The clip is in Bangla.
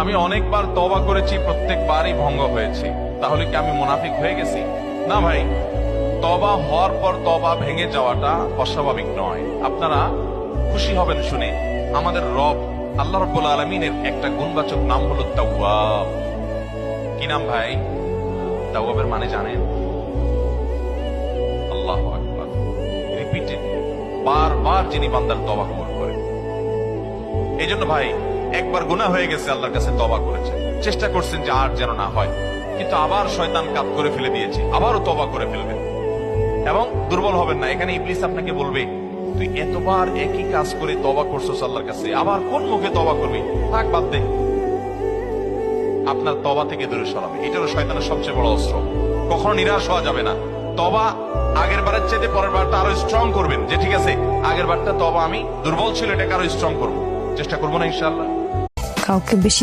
আমি অনেকবার তওবা করেছি, প্রত্যেকবারই ভঙ্গ হয়েছে। তাহলে কি আমি মুনাফিক হয়ে গেছি? না ভাই, তওবা হওয়ার পর তওবা ভেঙে যাওয়াটা অস্বাভাবিক নয়। আপনারা খুশি হবেন শুনে, আমাদের রব আল্লাহ রাব্বুল আলামিনের একটা গুণবাচক নাম হলো তাওয়াব। কি নাম ভাই? তাওয়াবের মানে জানেন? আল্লাহু আকবার। রিপিটেড, বারবার যিনি বান্দার তওবা কবুল করেন। এই জন্য ভাই, একবার গুনাহ হয়ে গেছে, আল্লাহর কাছে তওবা করেছেন, চেষ্টা করছেন যে আর যেন না হয়, কিন্তু আবার শয়তান কাজ করে ফেলে দিয়েছে, আবারও তওবা করে ফেলবেন এবং দুর্বল হবেন না। এখানে ইবলিস আপনাকে বলবে, তুই এতবার একই কাজ করে তওবা করছস আল্লাহর কাছে, আবার কোন মুখে তওবা করবি? থাক, বাদ দে। আপনার তওবা থেকে দূরে সরাবে। এটারও শয়তানের সবচেয়ে বড় অস্ত্র। কখনো নিরাশ হওয়া যাবে না। তওবা আগের বারের চাইতে পরের বারটা আরো স্ট্রং করবেন, যে ঠিক আছে আগের বারটা তওবা আমি দুর্বল ছিল, এটাকে আরো স্ট্রং করবো, চেষ্টা করবো না ইনশাআল্লাহ। কাউকে বেশি